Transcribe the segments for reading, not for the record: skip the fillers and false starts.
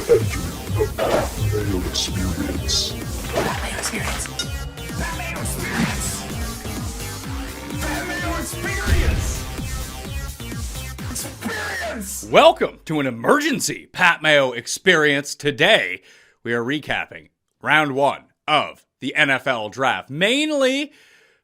The Mayo Experience. That Mayo Experience. That Mayo Experience. That Mayo Experience. Welcome to an emergency Pat Mayo Experience. Today, we are recapping round one of the NFL draft, mainly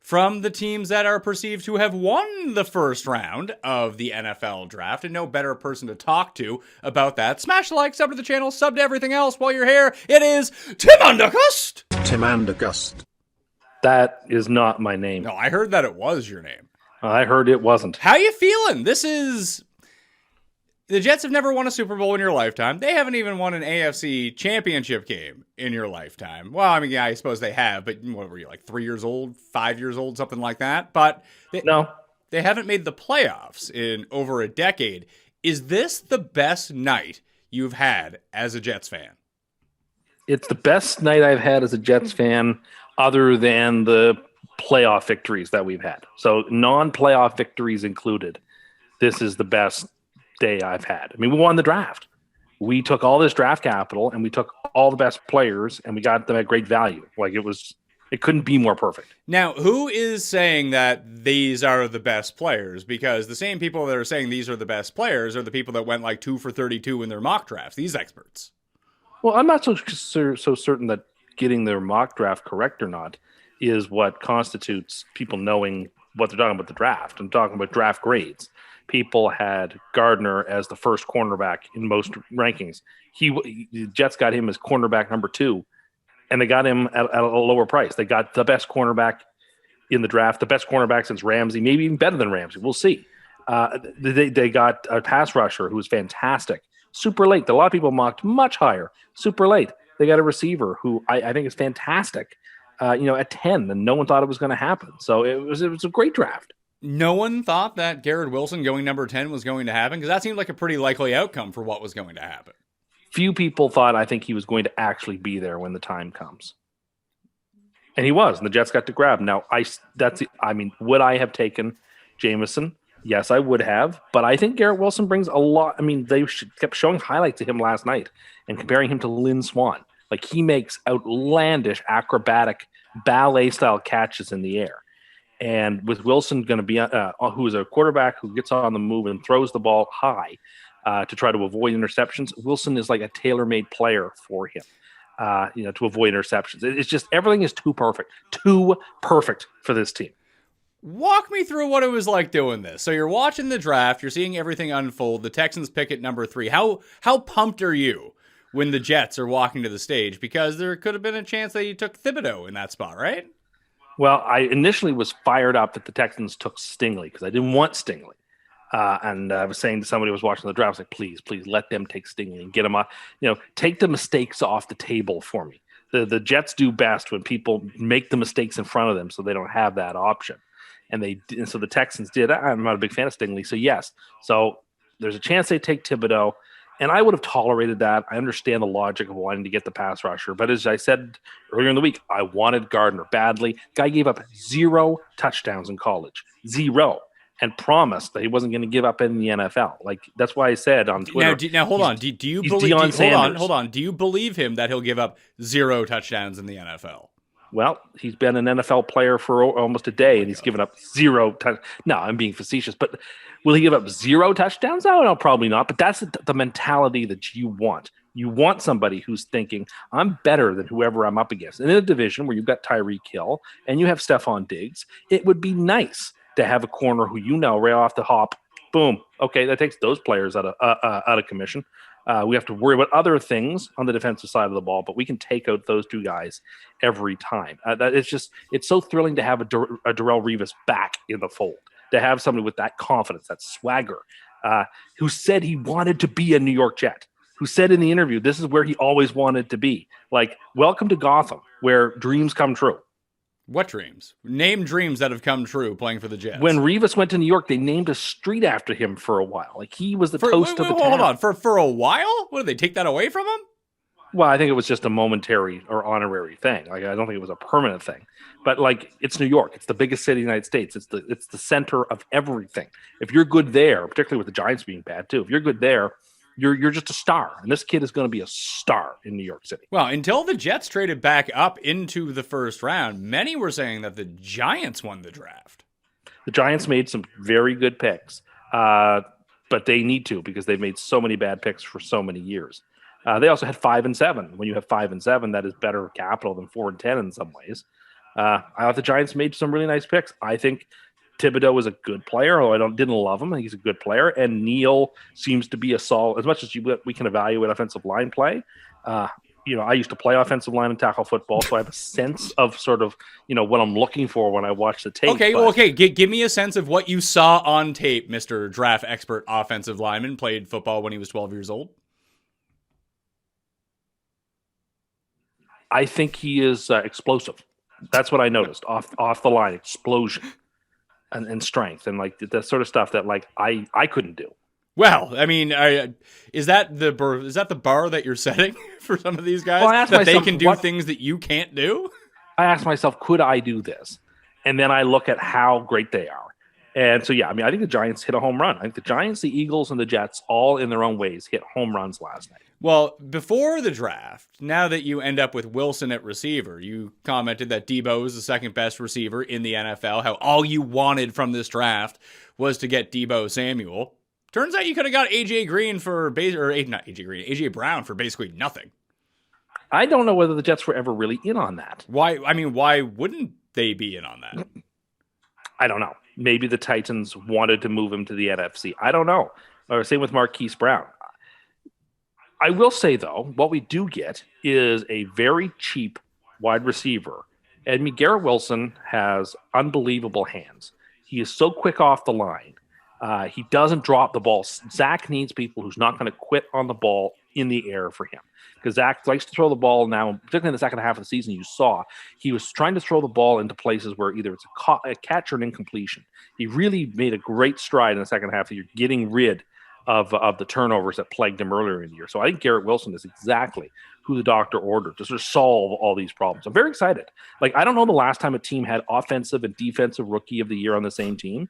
from the teams that are perceived to have won the first round of the NFL draft, and no better person to talk to about that. Smash the like, sub to the channel, sub to everything else while you're here. It is Tim Andercust. Tim Andercust. That is not my name. No, I heard that it was your name. I heard it wasn't. How you feeling? The Jets have never won a Super Bowl in your lifetime. They haven't even won an AFC championship game in your lifetime. Well, I mean, yeah, I suppose they have, but what were you, like 3 years old, 5 years old, something like that? But they haven't made the playoffs in over a decade. Is this the best night you've had as a Jets fan? It's the best night I've had as a Jets fan other than the playoff victories that we've had. So non-playoff victories included, this is the best day I've had. I mean, we won the draft. We took all this draft capital and we took all the best players and we got them at great value. Like it couldn't be more perfect. Now, who is saying that these are the best players? Because the same people that are saying these are the best players are the people that went like 2 for 32 in their mock drafts, these experts. Well, I'm not so certain that getting their mock draft correct or not is what constitutes people knowing what they're talking about the draft. I'm talking about draft grades. People had Gardner as the first cornerback in most rankings. The Jets got him as cornerback number 2, and they got him at a lower price. They got the best cornerback in the draft, the best cornerback since Ramsey, maybe even better than Ramsey. We'll see. They got a pass rusher who was fantastic. Super late. A lot of people mocked much higher. Super late. They got a receiver who I think is fantastic. At 10, and no one thought it was going to happen. So it was a great draft. No one thought that Garrett Wilson going number 10 was going to happen, because that seemed like a pretty likely outcome for what was going to happen. Few people thought I think he was going to actually be there when the time comes. And he was, and the Jets got to grab him. Now, would I have taken Jameson? Yes, I would have. But I think Garrett Wilson brings a lot. I mean, they kept showing highlights of him last night and comparing him to Lynn Swann. Like, he makes outlandish, acrobatic, ballet-style catches in the air. And with Wilson going to be, who is a quarterback who gets on the move and throws the ball high to try to avoid interceptions, Wilson is like a tailor-made player for him, to avoid interceptions. It's just everything is too perfect for this team. Walk me through what it was like doing this. So you're watching the draft, you're seeing everything unfold. The Texans pick at number 3. How pumped are you when the Jets are walking to the stage? Because there could have been a chance that you took Thibodeau in that spot, right? Well, I initially was fired up that the Texans took Stingley because I didn't want Stingley. And I was saying to somebody who was watching the draft, I was like, please let them take Stingley and get him off. Take the mistakes off the table for me. The Jets do best when people make the mistakes in front of them so they don't have that option. And so the Texans did. I'm not a big fan of Stingley, so yes. So there's a chance they take Thibodeau. And I would have tolerated that. I understand the logic of wanting to get the pass rusher. But as I said earlier in the week, I wanted Gardner badly. Guy gave up 0 touchdowns in college. 0. And promised that he wasn't going to give up in the NFL. Like, that's why I said on Twitter. Now hold on. Do you believe Deion Sanders. Hold on. Do you believe him that he'll give up 0 touchdowns in the NFL? Well, he's been an NFL player for almost a day, and he's given up 0 touchdowns. No, I'm being facetious, but will he give up 0 touchdowns? No, probably not. But that's the mentality that you want. You want somebody who's thinking, I'm better than whoever I'm up against. And in a division where you've got Tyreek Hill and you have Stephon Diggs, it would be nice to have a corner who right off the hop, boom. Okay, that takes those players out of commission. We have to worry about other things on the defensive side of the ball, but we can take out those 2 guys every time. It's so thrilling to have a Darrelle Revis back in the fold, to have somebody with that confidence, that swagger, who said he wanted to be a New York Jet, who said in the interview, this is where he always wanted to be. Like, welcome to Gotham, where dreams come true. What dreams? Name dreams that have come true playing for the Jets. When Revis went to New York, they named a street after him for a while. Like, he was the toast of the town. Hold on. For a while? What, did they take that away from him? Well, I think it was just a momentary or honorary thing. Like, I don't think it was a permanent thing. But, like, it's New York. It's the biggest city in the United States. It's the center of everything. If you're good there, particularly with the Giants being bad too, if you're good there, You're just a star, and this kid is going to be a star in New York City. Well, until the Jets traded back up into the first round, many were saying that the Giants won the draft. The Giants made some very good picks, but they need to because they've made so many bad picks for so many years. They also had 5 and 7. When you have 5 and 7, that is better capital than 4 and 10 in some ways. I thought the Giants made some really nice picks. I think Thibodeau is a good player, although didn't love him. He's a good player, and Neal seems to be a solid. As much as we can evaluate offensive line play, I used to play offensive line and tackle football, so I have a sense of sort of what I'm looking for when I watch the tape. Okay, give me a sense of what you saw on tape, Mr. Draft Expert offensive lineman. Played football when he was 12 years old. I think he is explosive. That's what I noticed off the line, explosion. And strength and like that sort of stuff that like I couldn't do. Well, I mean, is that the bar that you're setting for some of these guys? Well, I asked that myself, they can do things that you can't do? I asked myself, could I do this? And then I look at how great they are. And so, I think the Giants hit a home run. I think the Giants, the Eagles, and the Jets, all in their own ways, hit home runs last night. Well, before the draft, now that you end up with Wilson at receiver, you commented that Debo is the second best receiver in the NFL, how all you wanted from this draft was to get Debo Samuel. Turns out you could have got AJ Brown for basically nothing. I don't know whether the Jets were ever really in on that. Why wouldn't they be in on that? I don't know. Maybe the Titans wanted to move him to the NFC. I don't know. Or same with Marquise Brown. I will say, though, what we do get is a very cheap wide receiver. And Garrett Wilson has unbelievable hands. He is so quick off the line. He doesn't drop the ball. Zach needs people who's not going to quit on the ball in the air for him. Because Zach likes to throw the ball now, particularly in the second half of the season, you saw he was trying to throw the ball into places where either it's a catch or an incompletion. He really made a great stride in the second half of the year, getting rid of the turnovers that plagued him earlier in the year. So I think Garrett Wilson is exactly who the doctor ordered to sort of solve all these problems. I'm very excited. Like, I don't know the last time a team had offensive and defensive rookie of the year on the same team,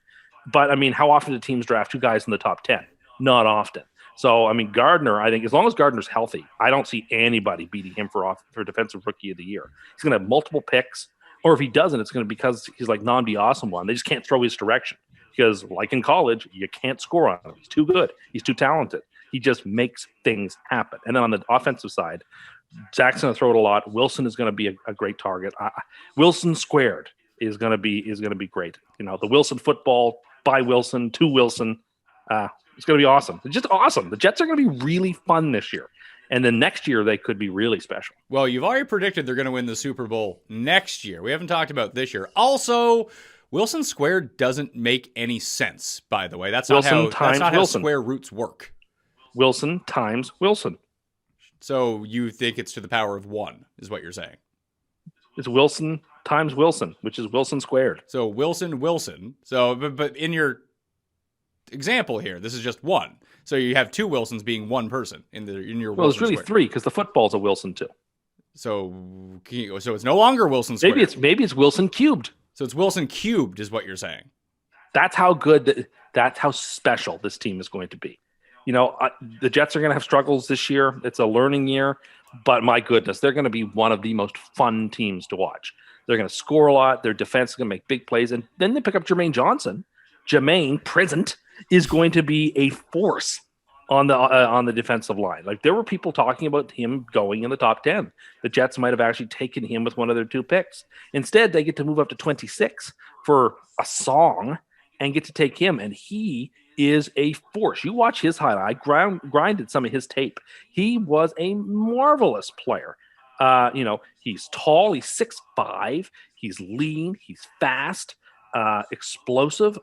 but I mean, how often do teams draft 2 guys in the top 10? Not often. So, I mean, Gardner, I think as long as Gardner's healthy, I don't see anybody beating him for defensive rookie of the year. He's going to have multiple picks, or if he doesn't, it's going to be because he's like Nnamdi Asomugha. They just can't throw his direction because, like in college, you can't score on him. He's too good. He's too talented. He just makes things happen. And then on the offensive side, Zach's going to throw it a lot. Wilson is going to be a great target. Wilson squared is going to be great. The Wilson football by Wilson to Wilson. It's going to be awesome. It's just awesome. The Jets are going to be really fun this year. And then next year, they could be really special. Well, you've already predicted they're going to win the Super Bowl next year. We haven't talked about this year. Also, Wilson squared doesn't make any sense, by the way. That's not how square roots work. Wilson times Wilson. So you think it's to the power of 1, is what you're saying. It's Wilson times Wilson, which is Wilson squared. So Wilson. So, but in your example here, this is just 1. So you have 2 Wilsons being 1 person in your. Well, Wilson it's really square. 3 because the football's a Wilson too. So it's no longer Wilson squared. Maybe it's Wilson cubed. So it's Wilson cubed, is what you're saying. That's how good. That's how special this team is going to be. The Jets are going to have struggles this year. It's a learning year, but my goodness, they're going to be one of the most fun teams to watch. They're going to score a lot. Their defense is going to make big plays, and then they pick up Jermaine Johnson. Jermaine present is going to be a force on the defensive line. Like, there were people talking about him going in the top 10. The Jets might have actually taken him with one of their 2 picks. Instead, they get to move up to 26 for a song and get to take him, and he is a force. You watch his highlight. I grinded some of his tape. He was a marvelous player. He's tall. He's 6'5". He's lean. He's fast, explosive.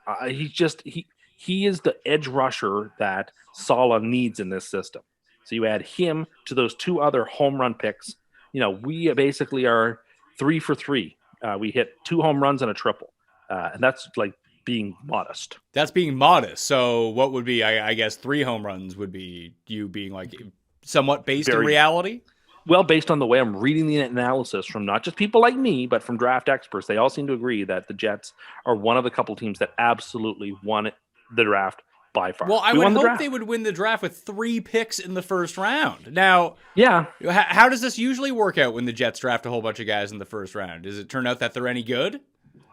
He is the edge rusher that Saleh needs in this system. So you add him to those 2 other home run picks. We basically are 3 for 3. We hit 2 home runs and a triple. And that's like being modest. That's being modest. So what would be, I guess, 3 home runs would be you being like somewhat based in reality? Well, based on the way I'm reading the analysis from not just people like me, but from draft experts, they all seem to agree that the Jets are one of the couple teams that absolutely won the draft by far. Well, I We would won the hope draft. they would win the draft with 3 picks in the first round. Now, Yeah. how does this usually work out when the Jets draft a whole bunch of guys in the first round? Does it turn out that they're any good?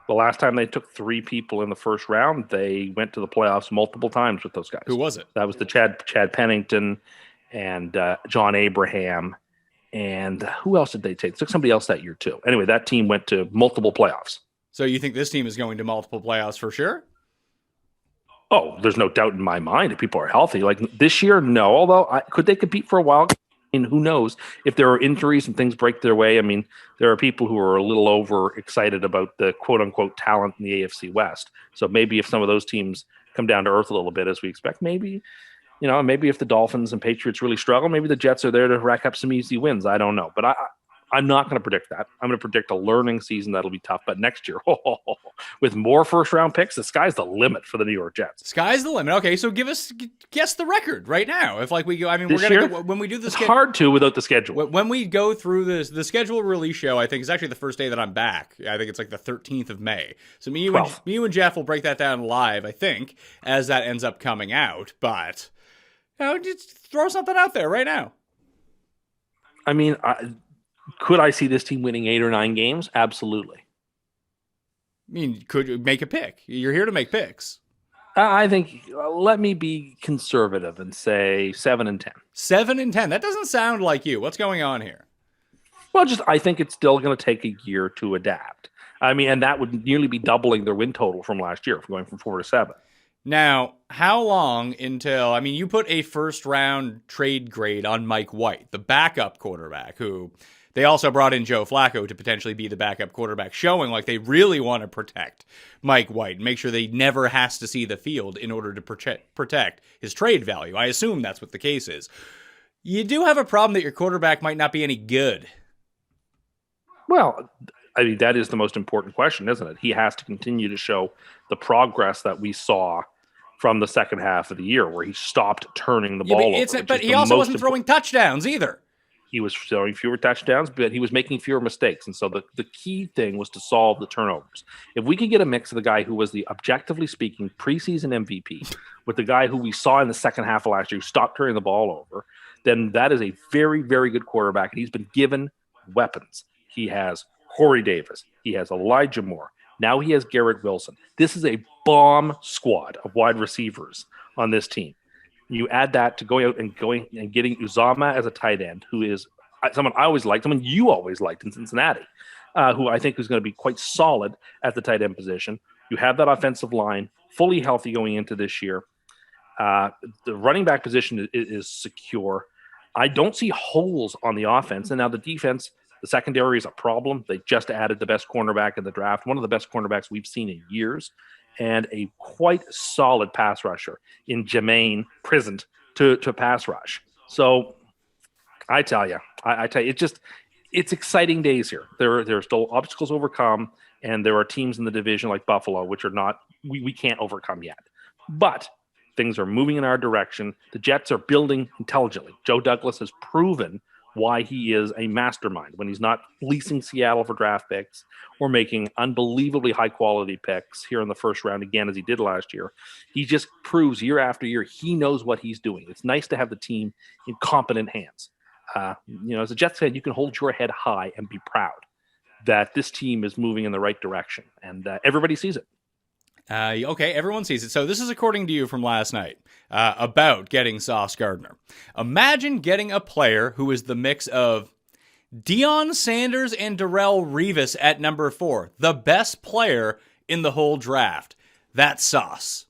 The last time they took 3 people in the first round, they went to the playoffs multiple times with those guys. Who was it? That was the Chad Pennington and John Abraham. And who else did they take? They took somebody else that year, too. Anyway, that team went to multiple playoffs. So you think this team is going to multiple playoffs for sure? Oh, there's no doubt in my mind if people are healthy. Like this year, no. Although, could they compete for a while? I mean, who knows? If there are injuries and things break their way, I mean, there are people who are a little over excited about the quote-unquote talent in the AFC West. So maybe if some of those teams come down to earth a little bit, as we expect, maybe if the Dolphins and Patriots really struggle, maybe the Jets are there to rack up some easy wins. I don't know. But I'm not going to predict that. I'm going to predict a learning season that'll be tough. But next year, with more first-round picks, the sky's the limit for the New York Jets. Sky's the limit. Okay, so guess the record right now. If we go, I mean, This we're gonna year? go, when we do the It's hard to without the schedule. When we go through the schedule release show, I think it's actually the first day that I'm back. I think it's like the 13th of May. So me, you and Jeff will break that down live, I think, as that ends up coming out. But just throw something out there right now. I mean, could I see this team winning 8 or 9 games? Absolutely. I mean, could you make a pick? You're here to make picks. I think let me be conservative and say 7 and 10. 7 and 10. That doesn't sound like you. What's going on here? Well, I think it's still going to take a year to adapt. I mean, and that would nearly be doubling their win total from last year, from going from 4 to 7. Now, how long until, I mean, you put a first round trade grade on Mike White, the backup quarterback, who they also brought in Joe Flacco to potentially be the backup quarterback, showing like they really want to protect Mike White and make sure they never has to see the field in order to protect his trade value. I assume that's what the case is. You do have a problem that your quarterback might not be any good. Well, I mean, that is the most important question, isn't it? He has to continue to show the progress that we saw from the second half of the year, where he stopped turning the ball over. But he also wasn't throwing touchdowns either. He was throwing fewer touchdowns, but he was making fewer mistakes. And so the key thing was to solve the turnovers. If we could get a mix of the guy who was the, objectively speaking, preseason MVP with the guy who we saw in the second half of last year who stopped turning the ball over, then that is a very, very good quarterback. And he's been given weapons. He has Corey Davis. He has Elijah Moore. Now he has Garrett Wilson. This is a bomb squad of wide receivers on this team. You add that to going and getting Uzama as a tight end, who is someone I always liked, someone you always liked in Cincinnati, who I think is going to be quite solid at the tight end position. You have that offensive line fully healthy going into this year. The running back position is secure. I don't see holes on the offense. And now the defense, the secondary is a problem. They just added the best cornerback in the draft, one of the best cornerbacks we've seen in years, and a quite solid pass rusher in Jermaine Prisant to pass rush. So I tell you, it's exciting days here. There are still obstacles to overcome, and there are teams in the division like Buffalo, which are not, we can't overcome yet. But things are moving in our direction. The Jets are building intelligently. Joe Douglas has proven why he is a mastermind when he's not leasing Seattle for draft picks or making unbelievably high-quality picks here in the first round again, as he did last year. He just proves year after year he knows what he's doing. It's nice to have the team in competent hands. As a Jets fan, you can hold your head high and be proud that this team is moving in the right direction, and everybody sees it. Okay, everyone sees it. So this is according to you from last night about getting Sauce Gardner. Imagine getting a player who is the mix of Deion Sanders and Darrelle Revis at number 4, the best player in the whole draft. That's Sauce.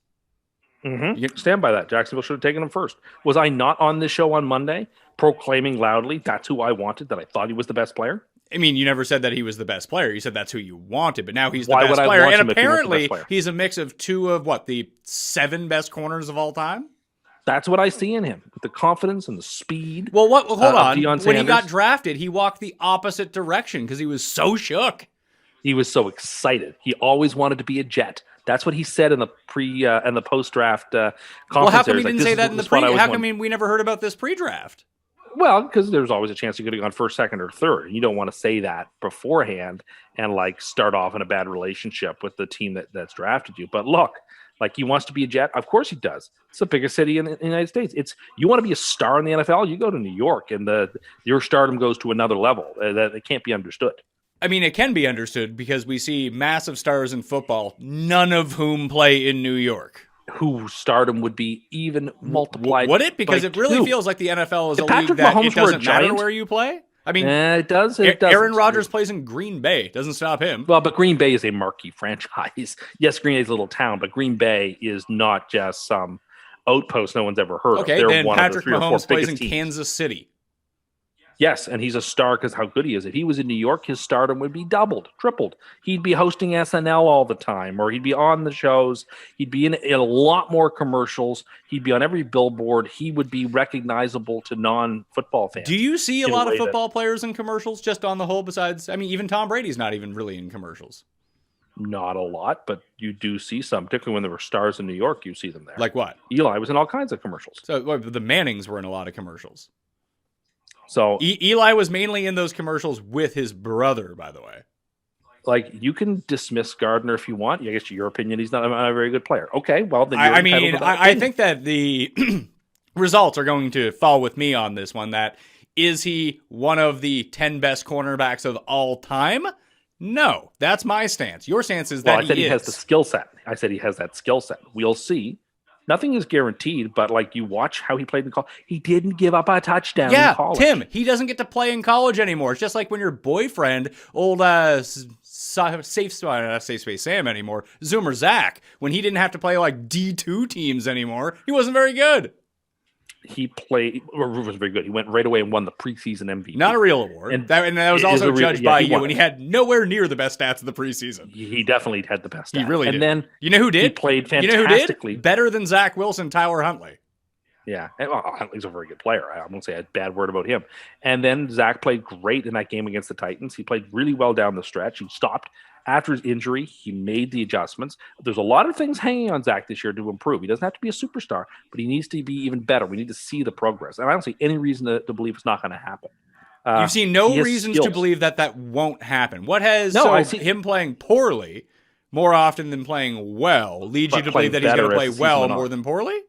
Mm-hmm. You stand by that. Jacksonville should have taken him first. Was I not on this show on Monday proclaiming loudly that's who I wanted, that I thought he was the best player? I mean, you never said that he was the best player. You said that's who you wanted, but now he's the best player. And apparently, he's a mix of two of the 7 best corners of all time. That's what I see in him, with the confidence and the speed. Well, hold on. Deion when he got drafted, he walked the opposite direction because he was so shook. He was so excited. He always wanted to be a Jet. That's what he said in the pre and the post draft conference. Well, how come he didn't say that in the pre? How come we never heard about this pre-draft? Well, because there's always a chance you could have gone first, second, or third. You don't want to say that beforehand and start off in a bad relationship with the team that's drafted you. But look, Like, he wants to be a Jet. Of course he does. It's the biggest city in the United States. You want to be a star in the NFL, you go to New York, and your stardom goes to another level. That it can't be understood. I mean, it can be understood because we see massive stars in football, none of whom play in New York. Whose stardom would be even multiplied. Would it? Because it really 2. feels like the NFL is If a Patrick league that Mahomes it doesn't were a matter giant- where you play. I mean, It does. Aaron Rodgers plays in Green Bay. Doesn't stop him. Well, but Green Bay is a marquee franchise. Yes, Green Bay's a little town, but Green Bay is not just some outpost no one's ever heard of. Okay, They're then one Patrick of the 3 or 4 Mahomes plays in biggest teams. Kansas City. Yes, and he's a star because how good he is. If he was in New York, his stardom would be doubled, tripled. He'd be hosting SNL all the time, or he'd be on the shows. He'd be in a lot more commercials. He'd be on every billboard. He would be recognizable to non-football fans. Do you see a in a lot of way that- football players in commercials just on the whole besides, I mean, even Tom Brady's not even really in commercials. Not a lot, but you do see some, particularly when there were stars in New York, you see them there. Like what? Eli was in all kinds of commercials. So the Mannings were in a lot of commercials. So Eli was mainly in those commercials with his brother, by the way. like, you can dismiss Gardner if you want. I guess your opinion, he's not a very good player. Okay, well then you're I entitled mean, to that I opinion. think that the results are going to fall with me on this one. That is he one of the 10 best cornerbacks of all time? No, that's my stance. Your stance is that I said he is. has the skill set. I said he has that skill set. We'll see. Nothing is guaranteed, but like, you watch how he played in college. He didn't give up a touchdown in Yeah, college. Tim, he doesn't get to play in college anymore. It's just like when your boyfriend, old safe space Sam anymore, Zoomer Zach, when he didn't have to play like D2 teams anymore, he wasn't very good. He was very good. He went right away and won the preseason MVP. Not a real award. And And that was it is also a real- judged yeah, by he you, won and it. he had nowhere near the best stats of the preseason. He definitely had the best. He stats. really and did. then You know who did? he played You know who fantastically. did? Better than Zach Wilson, Tyler Huntley. Yeah, and, Huntley's a very good player. I won't say a bad word about him. And then Zach played great in that game against the Titans. He played really well down the stretch. He stopped after his injury. He made the adjustments. There's a lot of things hanging on Zach this year to improve. He doesn't have to be a superstar, but he needs to be even better. We need to see the progress. And I don't see any reason to believe it's not going to happen. You've seen no he has reasons to skills. believe that won't happen. What has No, I see- him playing poorly more often than playing well leads you But to believe that playing he's going to better play as the season well went on. more than poorly?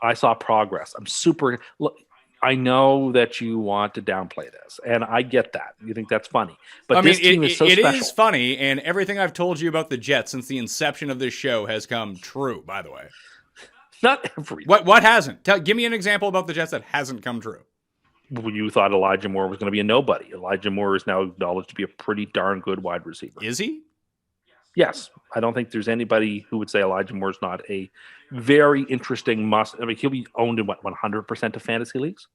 I saw progress. I'm super. Look, I know that you want to downplay this, and I get that. You think that's funny, but I mean, this team is so it special. is funny, and everything I've told you about the Jets since the inception of this show has come true, by the way. Not every. What hasn't? Give me an example about the Jets that hasn't come true. You thought Elijah Moore was going to be a nobody. Elijah Moore is now acknowledged to be a pretty darn good wide receiver. Is he? Yes, I don't think there's anybody who would say Elijah Moore is not a very interesting must. I mean, he'll be owned in 100% of fantasy leagues.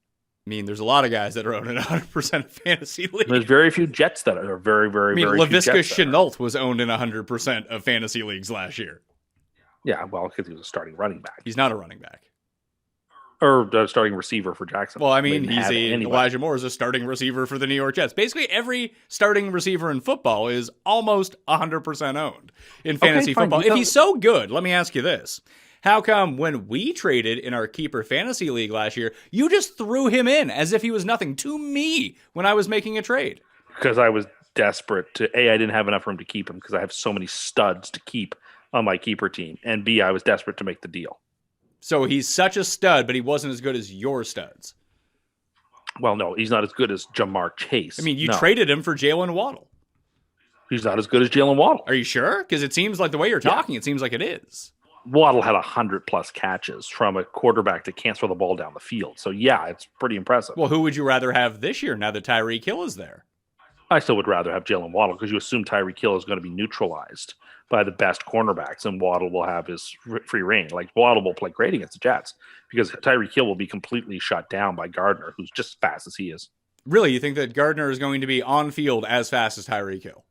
I mean, there's a lot of guys that are owned in 100% of fantasy leagues. There's very few Jets that are very, very, I mean, very few Laviska Jets that are. Shenault was owned in 100% of fantasy leagues last year. Yeah, well, because he was a starting running back He's not a running back. or starting receiver for Jackson. Well, I mean, Elijah Moore is a starting receiver for the New York Jets. Basically, every starting receiver in football is almost 100% owned in fantasy fine. football. You If know- he's so good, let me ask you this. How come when we traded in our keeper fantasy league last year, you just threw him in as if he was nothing to me when I was making a trade? Because I was desperate to I didn't have enough room to keep him because I have so many studs to keep on my keeper team, and B, I was desperate to make the deal. So he's such a stud, but he wasn't as good as your studs. Well, no, he's not as good as Jamar Chase. I mean, you No, traded him for Jalen Waddle. he's not as good as Jalen Waddle. Are you sure? Because it seems like the way you're talking, it seems like it is. Waddle had 100+ catches from a quarterback that can't throw the ball down the field. So yeah, it's pretty impressive. Well, who would you rather have this year now that Tyreek Hill is there? I still would rather have Jalen Waddle because you assume Tyreek Hill is going to be neutralized by the best cornerbacks, and Waddle will have his free reign. Like, Waddle will play great against the Jets because Tyreek Hill will be completely shut down by Gardner, who's just as fast as he is. Really, you think that Gardner is going to be on field as fast as Tyreek Hill?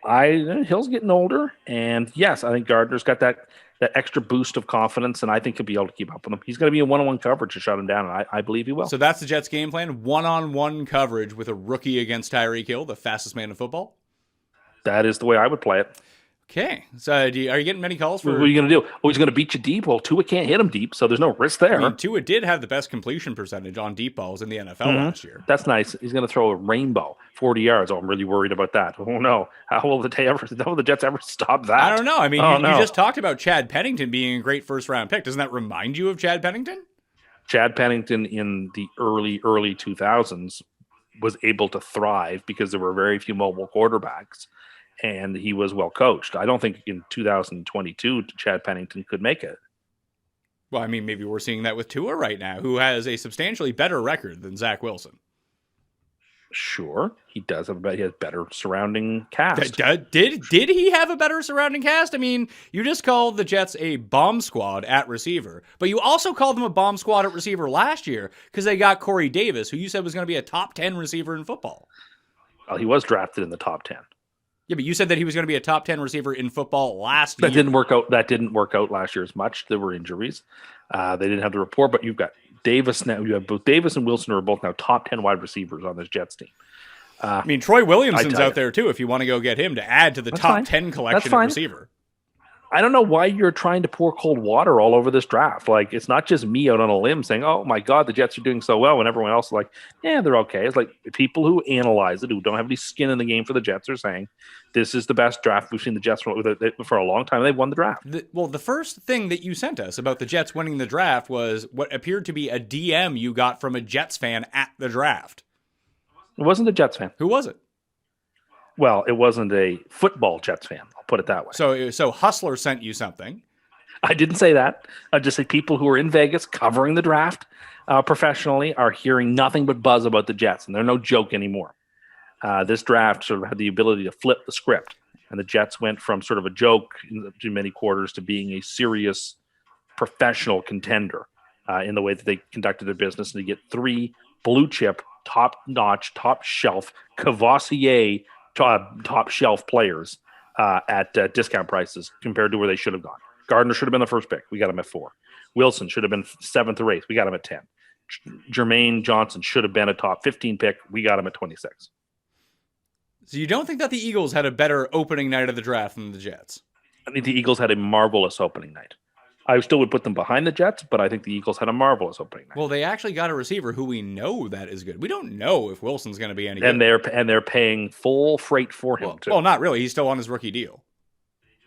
Hill's getting older, and yes, I think Gardner's got that extra boost of confidence, and I think he'll be able to keep up with him. He's going to be in one-on-one coverage to shut him down, and I believe he will. So that's the Jets' game plan: one-on-one coverage with a rookie against Tyreek Hill, the fastest man in football. That is the way I would play it. Okay. So are you getting many calls for? What are you going to do? Oh, he's going to beat you deep. Well, Tua can't hit him deep, so there's no risk there. I mean, Tua did have the best completion percentage on deep balls in the NFL last year. That's nice. He's going to throw a rainbow 40 yards. Oh, I'm really worried about that. Oh no, how will the Jets ever stop that? I don't know. I mean, you just talked about Chad Pennington being a great first round pick. Doesn't that remind you of Chad Pennington? Chad Pennington in the early 2000s was able to thrive because there were very few mobile quarterbacks, and he was well coached. I don't think in 2022 Chad Pennington could make it. Well, I mean, maybe we're seeing that with Tua right now, who has a substantially better record than Zach Wilson. Sure, he does have he has better surrounding cast. Did he have a better surrounding cast? I mean, you just called the Jets a bomb squad at receiver, but you also called them a bomb squad at receiver last year because they got Corey Davis, who you said was going to be a top 10 receiver in football. Well, he was drafted in the top 10. Yeah, but you said that he was going to be a top 10 receiver in football last year. That didn't work out. That didn't work out last year as much. There were injuries. They didn't have the rapport, but you've got Davis now. You have both Davis and Wilson are both now top 10 wide receivers on this Jets team. I mean, Troy Williamson's out there too if you want to go get him to add to the top 10 collection of receiver. I don't know why you're trying to pour cold water all over this draft. Like, it's not just me out on a limb saying, oh my God, the Jets are doing so well, and everyone else is like, yeah, they're okay. It's like people who analyze it, who don't have any skin in the game for the Jets, are saying this is the best draft we've seen the Jets for a long time. They've won the draft. The first thing that you sent us about the Jets winning the draft was what appeared to be a DM you got from a Jets fan at the draft. It wasn't a Jets fan. Who was it? Well, it wasn't a football Jets fan. I'll put it that way. So Hustler sent you something. I didn't say that. I just said people who are in Vegas covering the draft professionally are hearing nothing but buzz about the Jets, and they're no joke anymore. This draft sort of had the ability to flip the script, and the Jets went from sort of a joke in many quarters to being a serious professional contender in the way that they conducted their business, and to get 3 blue chip, top-notch, top-shelf, Cavassier top-shelf players at discount prices compared to where they should have gone. Gardner should have been the first pick. We got him at 4. Wilson should have been 7th or 8th. We got him at 10. Jermaine Johnson should have been a top 15 pick. We got him at 26. So you don't think that the Eagles had a better opening night of the draft than the Jets? I think the Eagles had a marvelous opening night. I still would put them behind the Jets, but I think the Eagles had a marvelous opening night. Well, they actually got a receiver who we know that is good. We don't know if Wilson's going to be any good. And they're paying full freight for him, too. Well, not really. He's still on his rookie deal.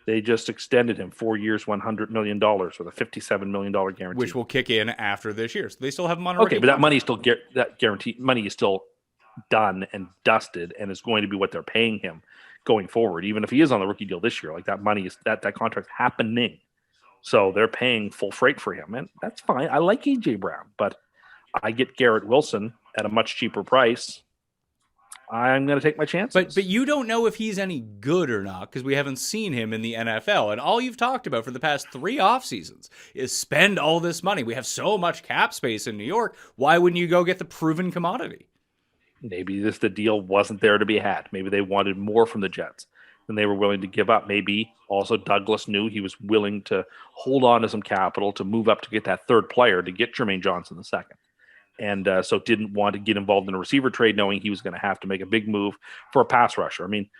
They just extended him 4 years, $100 million with a $57 million guarantee. Which will kick in after this year. So they still have him on a rookie. Okay, but that money is still that guarantee money is still done and dusted, and is going to be what they're paying him going forward. Even if he is on the rookie deal this year, like that money is that contract's happening. So they're paying full freight for him, and that's fine. I like A.J. Brown, but I get Garrett Wilson at a much cheaper price. I'm going to take my chances. But you don't know if he's any good or not because we haven't seen him in the NFL. And all you've talked about for the past 3 off seasons is spend all this money. We have so much cap space in New York. Why wouldn't you go get the proven commodity? Maybe the deal wasn't there to be had. Maybe they wanted more from the Jets than they were willing to give up. Maybe also Douglas knew he was willing to hold on to some capital to move up to get that 3rd player to get Jermaine Johnson the 2nd. And so didn't want to get involved in a receiver trade knowing he was going to have to make a big move for a pass rusher. I mean,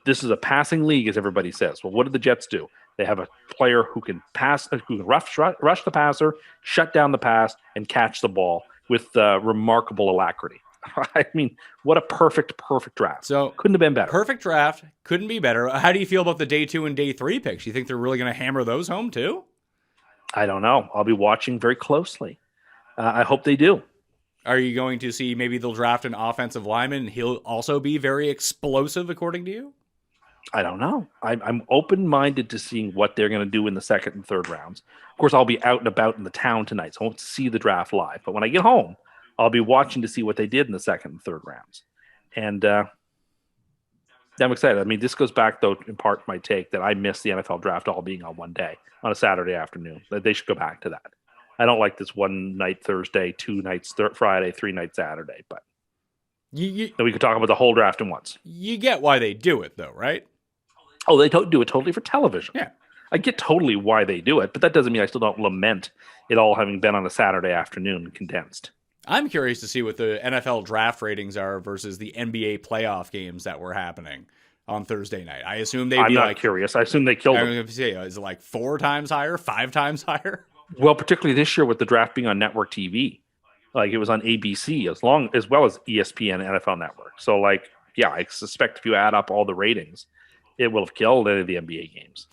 this is a passing league, as everybody says. Well, what did the Jets do? They have a player who can pass, who can rush the passer, shut down the pass, and catch the ball with remarkable alacrity. I mean, what a perfect draft. So couldn't have been better. Perfect draft. Couldn't be better. How do you feel about the day 2 and day 3 picks? You think they're really going to hammer those home too? I don't know. I'll be watching very closely. I hope they do. Are you going to see maybe they'll draft an offensive lineman and he'll also be very explosive, according to you? I don't know. I'm open-minded to seeing what they're going to do in the 2nd and 3rd rounds. Of course, I'll be out and about in the town tonight, so I won't see the draft live. But when I get home, I'll be watching to see what they did in the 2nd and 3rd rounds. And I'm excited. I mean, this goes back, though, in part my take that I miss the NFL draft all being on one day, on a Saturday afternoon. They should go back to that. I don't like this 1 night Thursday, 2 nights Friday, 3 nights Saturday. But we could talk about the whole draft in once. You get why they do it, though, right? Oh, they do it totally for television. Yeah. I get totally why they do it, but that doesn't mean I still don't lament it all having been on a Saturday afternoon condensed. I'm curious to see what the NFL draft ratings are versus the NBA playoff games that were happening. on Thursday night? I assume they'd I'm be not like curious. I assume they killed I'm them. going to say, is it like 4 times higher, 5 times higher? Well, particularly this year with the draft being on network TV, like it was on ABC as well as ESPN NFL Network. So like, yeah, I suspect if you add up all the ratings, it will have killed any of the NBA games.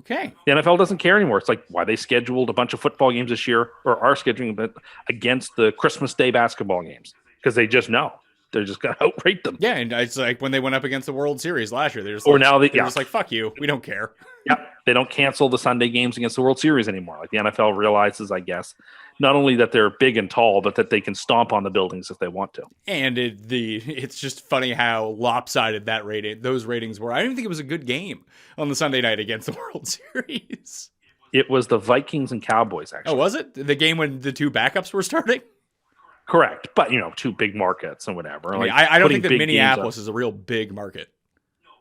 Okay. The NFL doesn't care anymore. It's like why they scheduled a bunch of football games this year, or are scheduling them against the Christmas Day basketball games, because they just know they're just going to outrate them. Yeah, and it's like when they went up against the World Series last year, they're just just like, fuck you, we don't care. Yeah, they don't cancel the Sunday games against the World Series anymore. Like the NFL realizes, I guess, not only that they're big and tall, but that they can stomp on the buildings if they want to. And it's just funny how lopsided those ratings were. I don't even think it was a good game on the Sunday night against the World Series. It was the Vikings and Cowboys, actually. Oh, was it? The game when the 2 backups were starting? Correct. But, 2 big markets and whatever. I don't think that Minneapolis is a real big market.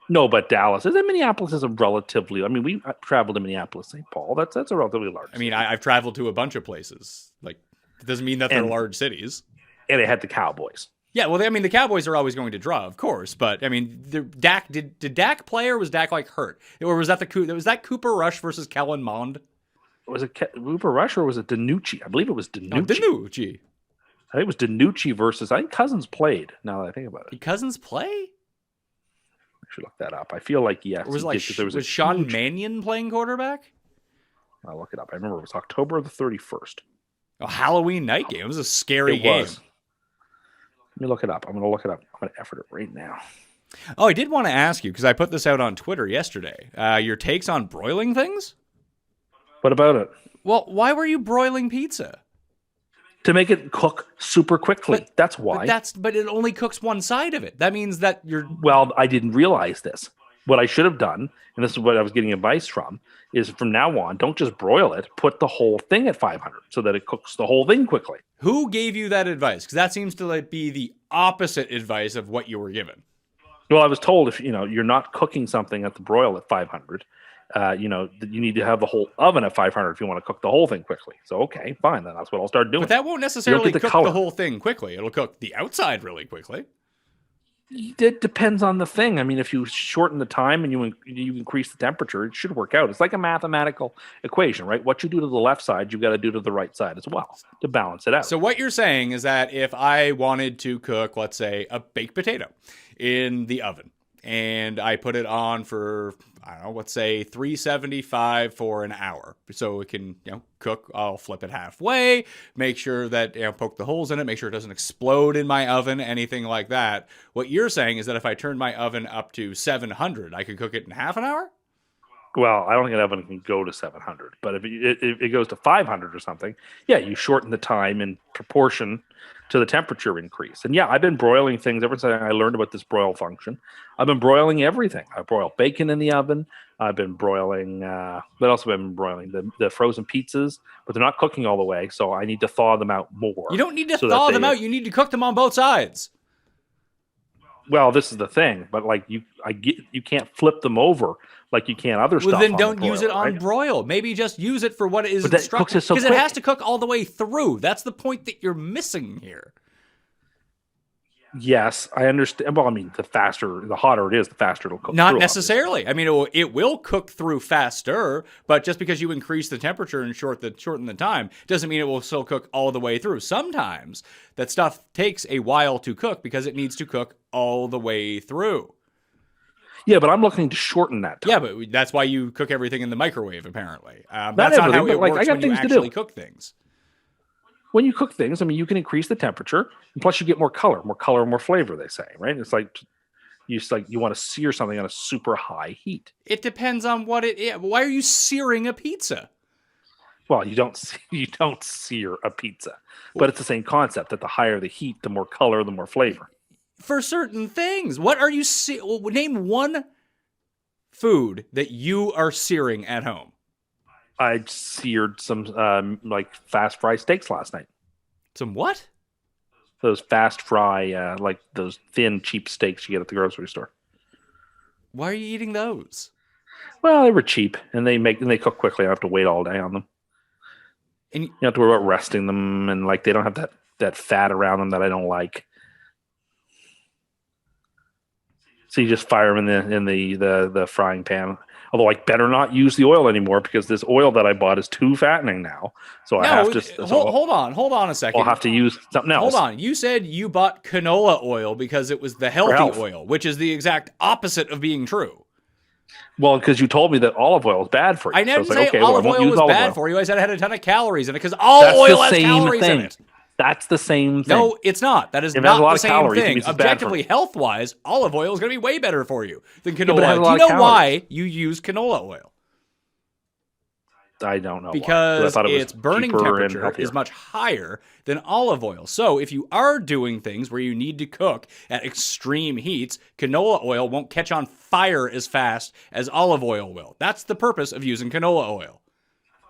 No, but Dallas is. Minneapolis is a relatively. I mean, we traveled to Minneapolis, St. Paul. That's a relatively large. I mean, I've traveled to a bunch of places. Like, it doesn't mean that they're large cities. And they had the Cowboys. Yeah, well, I mean, the Cowboys are always going to draw, of course. But I mean, Dak did Dak play, or was Dak like hurt, or was that Cooper Rush versus Kellen Mond? Was it Cooper Rush or was it DiNucci? I believe it was DiNucci. No, DiNucci. I think it was DiNucci versus. I think Cousins played. Now that I think about it, Did Cousins play? I should look that up. I feel like yes. Or was it like was Sean Mannion playing quarterback? I'll look it up. I remember it was October the 31st. A Halloween night game. It was a scary game. Let me look it up. I'm going to look it up. I'm going to effort it right now. Oh, I did want to ask you, because I put this out on Twitter yesterday. Your takes on broiling things? What about it? Well, why were you broiling pizza? To make it cook super quickly. That's why. But it only cooks one side of it. That means that you're... Well, I didn't realize this. What I should have done, and this is what I was getting advice from, is from now on, don't just broil it. Put the whole thing at 500 so that it cooks the whole thing quickly. Who gave you that advice? Because that seems to be the opposite advice of what you were given. Well, I was told if you're not cooking something at the broil at 500, you need to have the whole oven at 500 if you want to cook the whole thing quickly. So, okay, fine. Then that's what I'll start doing. But that won't necessarily cook the whole thing quickly. It'll cook the outside really quickly. It depends on the thing. I mean, if you shorten the time and you increase the temperature, it should work out. It's like a mathematical equation, right? What you do to the left side, you've got to do to the right side as well to balance it out. So what you're saying is that if I wanted to cook, let's say, a baked potato in the oven, and I put it on for, I don't know, let's say 375 for an hour. So it can, cook. I'll flip it halfway, make sure that, poke the holes in it, make sure it doesn't explode in my oven, anything like that. What you're saying is that if I turned my oven up to 700, I could cook it in half an hour? Well, I don't think an oven can go to 700, but if it goes to 500 or something, yeah, you shorten the time in proportion to the temperature increase. And yeah, I've been broiling things ever since I learned about this broil function. I've been broiling everything. I broil bacon in the oven. I've been broiling, what else have I been broiling? The frozen pizzas, but they're not cooking all the way, so I need to thaw them out more. You don't need to thaw them out. You need to cook them on both sides. Well, this is the thing, but you can't flip them over like you can other stuff. Well, then don't broiler, use it on right? broil. Maybe just use it for what it is But that instructed. cooks it so Because it quick. has to cook all the way through. That's the point that you're missing here. Yes, I understand. Well, I mean, the hotter it is, the faster it'll cook. Not through, necessarily. I mean, it will cook through faster, but just because you increase the temperature and shorten the time doesn't mean it will still cook all the way through. Sometimes that stuff takes a while to cook because it needs to cook all the way through. Yeah, but I'm looking to shorten that time. Yeah, but that's why you cook everything in the microwave, apparently. That's Not not how everything, it but, works I got when you things to do. actually cook things. When you cook things, I mean, you can increase the temperature, and plus you get more color, more flavor. They say, right? It's like you want to sear something on a super high heat. It depends on what it is. Why are you searing a pizza? Well, you don't sear a pizza, but it's the same concept that the higher the heat, the more color, the more flavor. For certain things, what are you name one food that you are searing at home. I seared some fast fry steaks last night. Some what? Those fast fry, like those thin, cheap steaks you get at the grocery store. Why are you eating those? Well, they were cheap, and they cook quickly. I don't have to wait all day on them. And you don't have to worry about resting them, and they don't have that fat around them that I don't like. So you just fire them in the frying pan. Although I better not use the oil anymore because this oil that I bought is too fattening now. So I have to hold on a second. I'll have to use something else. Hold on. You said you bought canola oil because it was the healthy oil, which is the exact opposite of being true. Well, because you told me that olive oil is bad for you. I never say olive oil was bad for you. I said it had a ton of calories in it because all oil has calories in it. That's the same thing. No, it's not. That is not the same thing. Objectively, health-wise, olive oil is going to be way better for you than canola oil. Do you know why you use canola oil? I don't know. Because its burning temperature is much higher than olive oil. So if you are doing things where you need to cook at extreme heats, canola oil won't catch on fire as fast as olive oil will. That's the purpose of using canola oil.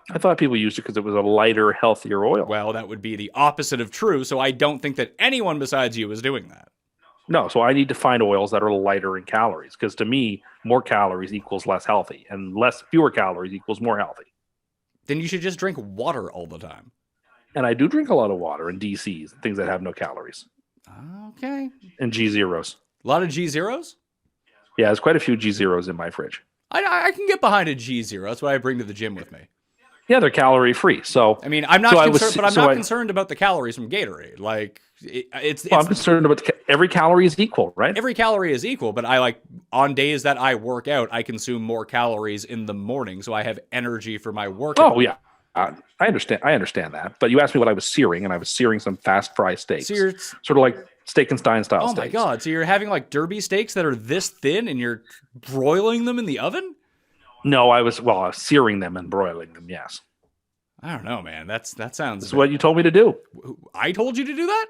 I thought people used it because it was a lighter, healthier oil. Well, that would be the opposite of true, so I don't think that anyone besides you is doing that. No, so I need to find oils that are lighter in calories, because to me, more calories equals less healthy, and fewer calories equals more healthy. Then you should just drink water all the time. And I do drink a lot of water and DCs, things that have no calories. Okay. And G0s. A lot of G0s? Yeah, there's quite a few G0s in my fridge. I can get behind a G0. That's what I bring to the gym with me. Yeah, they're calorie free. So I mean, I'm not concerned, but I'm not concerned about the calories from Gatorade. Like I'm concerned about every calorie is equal, right? Every calorie is equal, but I on days that I work out, I consume more calories in the morning, so I have energy for my workout. Oh yeah, I understand that. But you asked me what I was searing, and I was searing some fast fry steaks, sort of like steak and stein style. Oh steaks. My god! So you're having like derby steaks that are this thin, and you're broiling them in the oven? No, I was searing them and broiling them. Yes. I don't know, man. That sounds. That's what you told me to do. I told you to do that?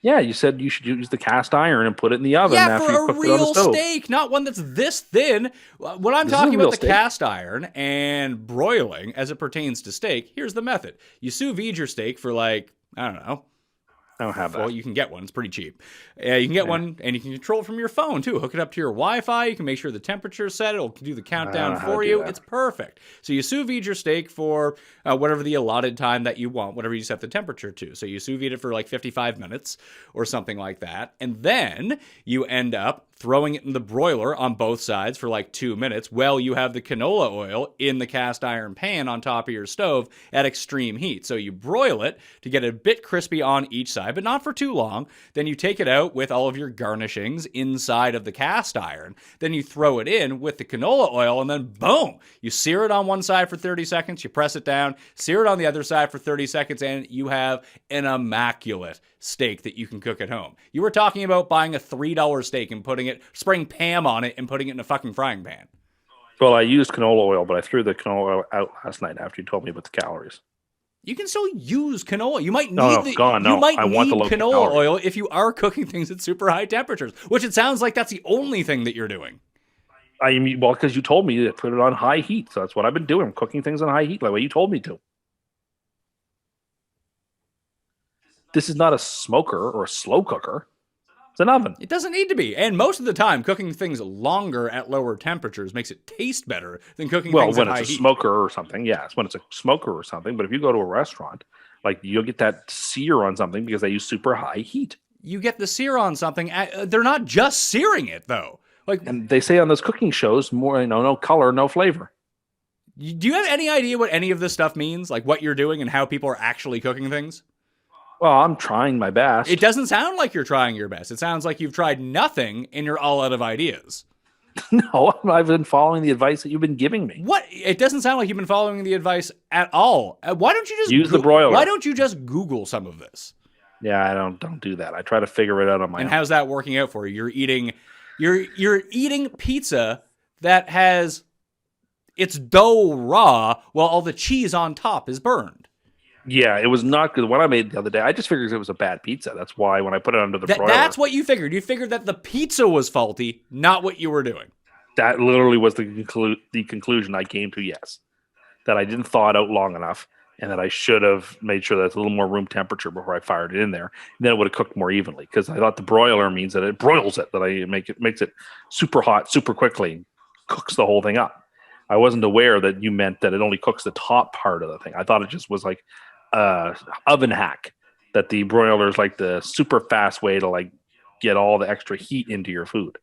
Yeah, you said you should use the cast iron and put it in the oven after you cooked it on the stove. Yeah, for a real steak, not one that's this thin. When I'm talking about the cast iron and broiling as it pertains to steak, here's the method. You sous vide your steak for I don't know. I don't have that. Well, you can get one. It's pretty cheap. You can get one, and you can control it from your phone, too. Hook it up to your Wi-Fi. You can make sure the temperature is set. It'll do the countdown for you. It's perfect. So you sous vide your steak for whatever the allotted time that you want, whatever you set the temperature to. So you sous vide it for 55 minutes or something like that. And then you end up throwing it in the broiler on both sides for 2 minutes while you have the canola oil in the cast iron pan on top of your stove at extreme heat. So you broil it to get a bit crispy on each side, but not for too long. Then you take it out with all of your garnishings inside of the cast iron. Then you throw it in with the canola oil, and then boom, you sear it on one side for 30 seconds, you press it down, sear it on the other side for 30 seconds, and you have an immaculate steak that you can cook at home. You were talking about buying a $3 steak and spraying Pam on it and putting it in a fucking frying pan. Well, I used canola oil, but I threw the canola oil out last night after you told me about the calories. You can still use canola. You might need canola oil if you are cooking things at super high temperatures, which it sounds like that's the only thing that you're doing. Because you told me to put it on high heat, so that's what I've been doing. I'm cooking things on high heat, like the way you told me to. This is not a smoker or a slow cooker. It's an oven. It doesn't need to be. And most of the time, cooking things longer at lower temperatures makes it taste better than cooking things at high heat. Well, when it's a smoker or something, yes. When it's a smoker or something. But if you go to a restaurant, you'll get that sear on something because they use super high heat. You get the sear on something. They're not just searing it, though. And they say on those cooking shows, more no color, no flavor. Do you have any idea what any of this stuff means? Like what you're doing and how people are actually cooking things? Well, I'm trying my best. It doesn't sound like you're trying your best. It sounds like you've tried nothing and you're all out of ideas. No, I've been following the advice that you've been giving me. What? It doesn't sound like you've been following the advice at all. Why don't you just use the broiler? Why don't you just Google some of this? Yeah, I don't do that. I try to figure it out on my own. And how's that working out for you? You're eating pizza that has its dough raw while all the cheese on top is burned. Yeah, it was not good. What I made the other day, I just figured it was a bad pizza. That's why when I put it under the broiler. That's what you figured. You figured that the pizza was faulty, not what you were doing. That literally was the conclusion I came to, yes. That I didn't thaw it out long enough, and that I should have made sure that's a little more room temperature before I fired it in there. And then it would have cooked more evenly, because I thought the broiler means that it broils it, that makes it super hot super quickly, cooks the whole thing up. I wasn't aware that you meant that it only cooks the top part of the thing. I thought it just was like oven hack, that the broiler is like the super fast way to get all the extra heat into your food.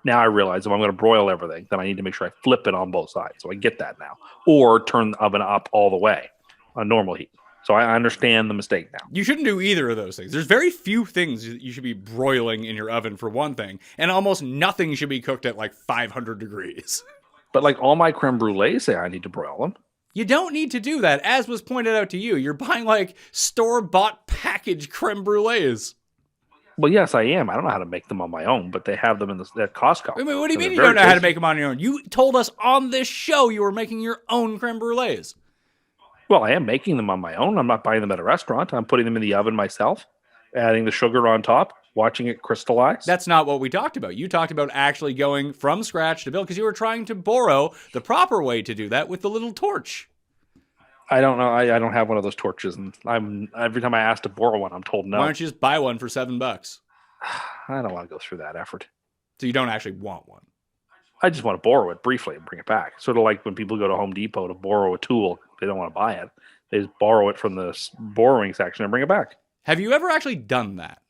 Now I realize if I'm going to broil everything, then I need to make sure I flip it on both sides. So I get that now. Or turn the oven up all the way on normal heat. So I understand the mistake now. You shouldn't do either of those things. There's very few things you should be broiling in your oven for one thing, and almost nothing should be cooked at like 500 degrees. But like all my creme brulees say I need to broil them. You don't need to do that, as was pointed out to you. You're buying like store-bought packaged creme brulees. Well, yes, I am. I don't know how to make them on my own, but they have them at Costco. I mean, what do you So mean they're you don't know very how to tasty. make them on your own? You told us on this show you were making your own creme brulees. Well, I am making them on my own. I'm not buying them at a restaurant. I'm putting them in the oven myself, adding the sugar on top, watching it crystallize. That's not what we talked about. You talked about actually going from scratch to build because you were trying to borrow the proper way to do that with the little torch. I don't know. I don't have one of those torches, and every time I ask to borrow one, I'm told no. Why don't you just buy one for $7? I don't want to go through that effort. So you don't actually want one. I just want to borrow it briefly and bring it back. Sort of like when people go to Home Depot to borrow a tool, they don't want to buy it. They just borrow it from the borrowing section and bring it back. Have you ever actually done that?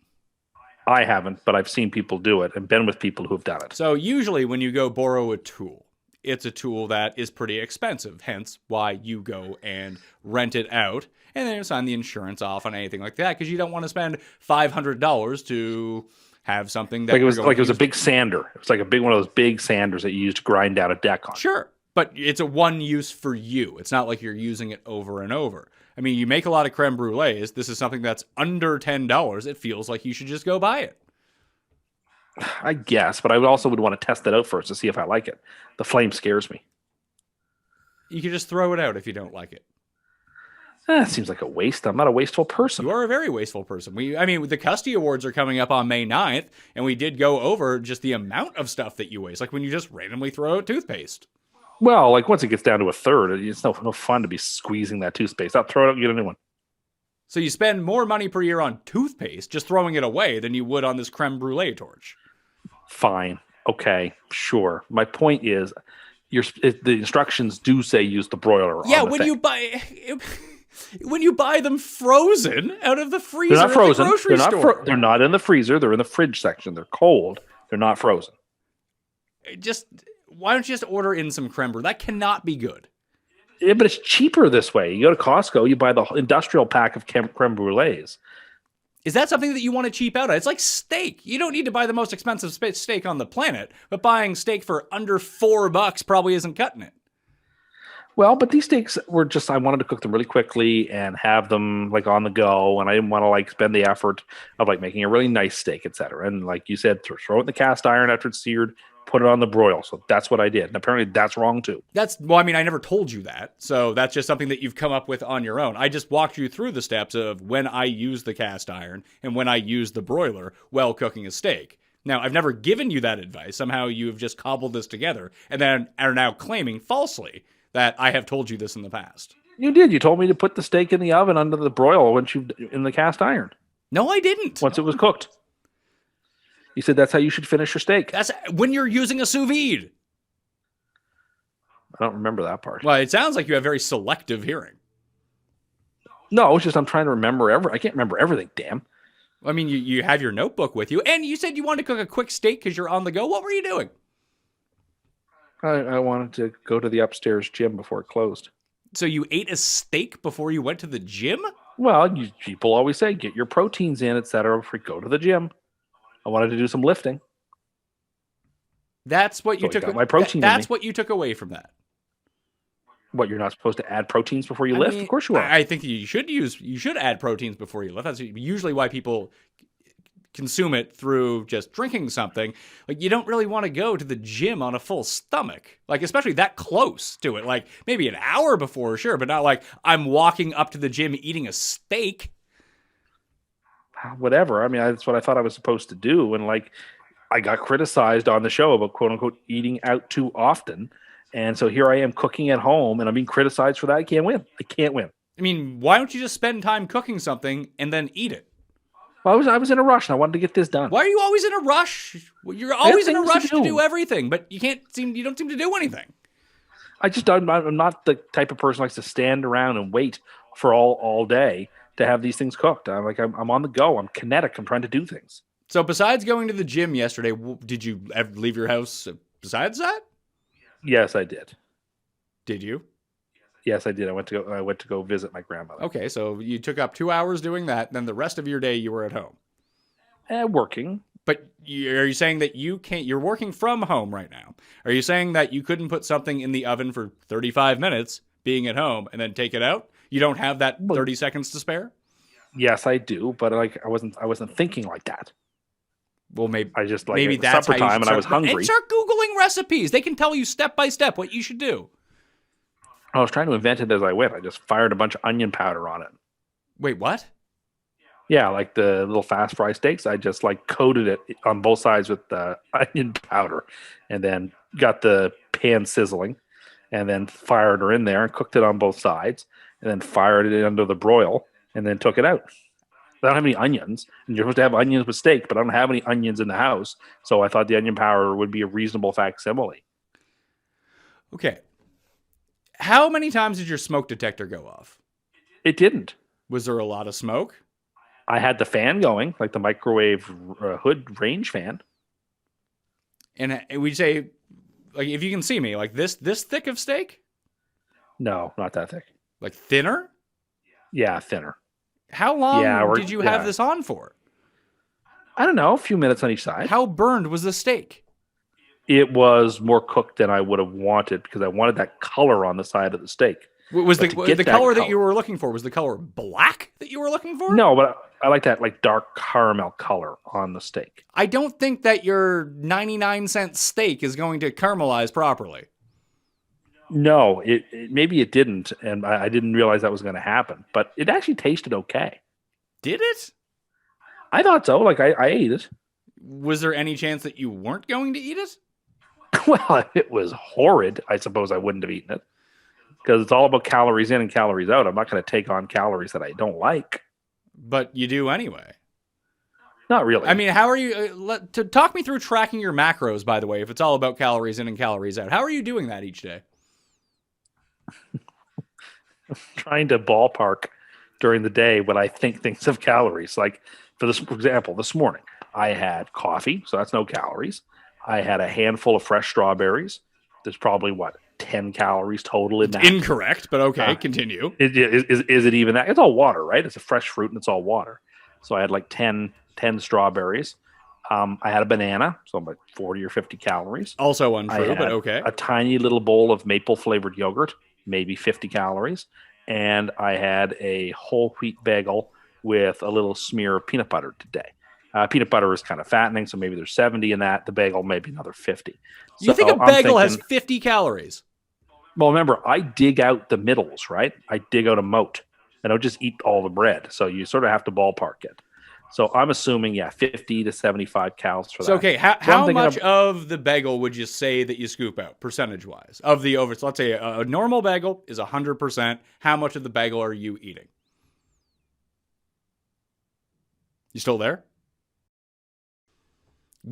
I haven't, but I've seen people do it and been with people who have done it. So usually when you go borrow a tool, it's a tool that is pretty expensive, hence why you go and rent it out and then sign the insurance off on anything like that because you don't want to spend $500 to have something that Like it was you're like going it was a to big sander. It was like a big one of those big sanders that you use to grind down a deck on. Sure, but it's a one use for you. It's not like you're using it over and over. I mean, you make a lot of creme brulees. This is something that's under $10. It feels like you should just go buy it. I guess, but I also would want to test it out first to see if I like it. The flame scares me. You can just throw it out if you don't like it. It seems like a waste. I'm not a wasteful person. You are a very wasteful person. The Cust Awards are coming up on May 9th, and we did go over just the amount of stuff that you waste, like when you just randomly throw out toothpaste. Well, like once it gets down to a third, it's no fun to be squeezing that toothpaste. I'll throw it out and get a new one. So you spend more money per year on toothpaste just throwing it away than you would on this creme brulee torch. Fine. Okay. Sure. My point is, the instructions do say use the broiler. Yeah, on the when thing. you buy... When you buy them frozen out of the freezer They're not frozen. at the grocery store. They're not in the freezer. They're in the fridge section. They're cold. They're not frozen. Why don't you just order in some creme brulee? That cannot be good. Yeah, but it's cheaper this way. You go to Costco, you buy the industrial pack of creme brulees. Is that something that you want to cheap out at? It's like steak. You don't need to buy the most expensive steak on the planet, but buying steak for under $4 probably isn't cutting it. Well, but these steaks were just, I wanted to cook them really quickly and have them like on the go. And I didn't want to like spend the effort of like making a really nice steak, etc. And like you said, throw it in the cast iron after it's seared, put it on the broil. So that's what I did. And apparently that's wrong too. I never told you that. So that's just something that you've come up with on your own. I just walked you through the steps of when I use the cast iron and when I use the broiler while cooking a steak. Now, I've never given you that advice. Somehow you've just cobbled this together and then are now claiming falsely that I have told you this in the past. You did. You told me to put the steak in the oven under the broil in the cast iron. No, I didn't. Once it was cooked. You said that's how you should finish your steak. That's when you're using a sous vide. I don't remember that part. Well, it sounds like you have very selective hearing. No, it's just I'm trying to remember I can't remember everything, damn. I mean, you have your notebook with you, and you said you wanted to cook a quick steak because you're on the go. What were you doing? I wanted to go to the upstairs gym before it closed. So you ate a steak before you went to the gym? Well, people always say get your proteins in, etc. before you go to the gym. I wanted to do some lifting. That's what you So I took. got my protein in That's me. what you took away from that. What, you're not supposed to add proteins before you lift? mean, Of course you are. I think you should add proteins before you lift. That's usually why people consume it through just drinking something. Like, you don't really want to go to the gym on a full stomach, like especially that close to it. Like maybe an hour before, sure, but not like I'm walking up to the gym eating a steak. Whatever. I mean, that's what I thought I was supposed to do. And like, I got criticized on the show about quote unquote eating out too often. And so here I am cooking at home and I'm being criticized for that. I can't win. I mean, why don't you just spend time cooking something and then eat it? Well, I was in a rush and I wanted to get this done. Why are you always in a rush? Well, you're always in a things to rush to do. do everything, but you don't seem to do anything. I'm not the type of person who likes to stand around and wait for all day to have these things cooked. I'm on the go. I'm kinetic. I'm trying to do things. So besides going to the gym yesterday, did you ever leave your house besides that? Yes, I did. Did you? Yes, I did. I went to go visit my grandmother. Okay, so you took up 2 hours doing that, then the rest of your day you were at home. Working. But are you saying that you can't, you're working from home right now? Are you saying that you couldn't put something in the oven for 35 minutes being at home and then take it out? You don't have that 30 seconds to spare? Yes, I do, but I wasn't thinking like that. Well, maybe I just maybe that's supper how you time, and I was hungry. And start Googling recipes. They can tell you step by step what you should do. I was trying to invent it as I went. I just fired a bunch of onion powder on it. Wait, what? Yeah, like the little fast fry steaks. I just coated it on both sides with onion powder, and then got the pan sizzling, and then fired her in there and cooked it on both sides, and then fired it under the broil, and then took it out. I don't have any onions, and you're supposed to have onions with steak, but I don't have any onions in the house, so I thought the onion powder would be a reasonable facsimile. Okay. How many times did your smoke detector go off? It didn't. Was there a lot of smoke? I had the fan going, like the microwave hood range fan. And we'd say, like, if you can see me, like this thick of steak? No, not that thick. Like thinner? Yeah, thinner. How long did you have this on for? I don't know, a few minutes on each side. How burned was the steak? It was more cooked than I would have wanted because I wanted that color on the side of the steak. Was the color that you were looking for, was the color black that you were looking for? No, but I like that dark caramel color on the steak. I don't think that your 99-cent steak is going to caramelize properly. No, maybe it didn't, and I didn't realize that was going to happen. But it actually tasted okay. Did it? I thought so. I ate it. Was there any chance that you weren't going to eat it? Well, if it was horrid, I suppose I wouldn't have eaten it. Because it's all about calories in and calories out. I'm not going to take on calories that I don't like. But you do anyway. Not really. I mean, how are you... talk me through tracking your macros, by the way, if it's all about calories in and calories out. How are you doing that each day? Trying to ballpark during the day when I think of calories. Like, for example, this morning, I had coffee, so that's no calories. I had a handful of fresh strawberries. There's probably, 10 calories total in that. Incorrect, but okay, continue. Is it even that? It's all water, right? It's a fresh fruit and it's all water. So I had 10 strawberries. I had a banana, so about 40 or 50 calories. Also untrue, but okay. A tiny little bowl of maple-flavored yogurt, maybe 50 calories. And I had a whole wheat bagel with a little smear of peanut butter today. Peanut butter is kind of fattening, so maybe there's 70 in that. The bagel, maybe another 50. You think a bagel has 50 calories? Well, remember, I dig out the middles, right? I dig out a moat. I don't just eat all the bread. So you sort of have to ballpark it. So I'm assuming, 50 to 75 calories for that. So, okay, how much of the bagel would you say that you scoop out, percentage-wise? Of the over, so let's say a normal bagel is 100%. How much of the bagel are you eating? You still there?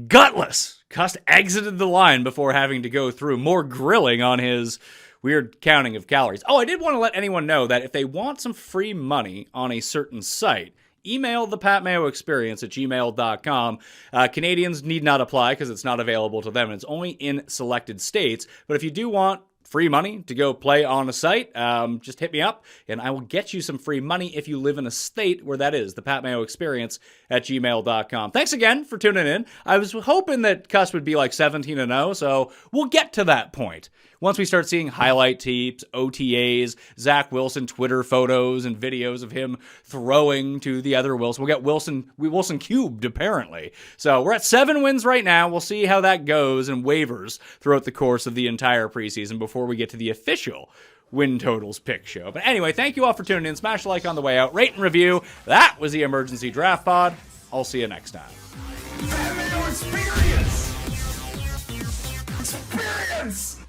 Gutless! Cust exited the line before having to go through more grilling on his weird counting of calories. Oh, I did want to let anyone know that if they want some free money on a certain site, email the Pat Mayo Experience at gmail.com. Canadians need not apply because it's not available to them. It's only in selected states. But if you do want free money to go play on a site, just hit me up and I will get you some free money if you live in a state where that is. The Pat Mayo Experience at gmail.com. Thanks again for tuning in. I was hoping that Cust would be 17-0, so we'll get to that point. Once we start seeing highlight tapes, OTAs, Zach Wilson Twitter photos and videos of him throwing to the other Wilson. We'll get Wilson cubed, apparently. So we're at 7 wins right now. We'll see how that goes and wavers throughout the course of the entire preseason before we get to the official win totals pick show. But anyway, thank you all for tuning in. Smash a like on the way out. Rate and review. That was the Emergency Draft Pod. I'll see you next time. Mayo Experience! Experience!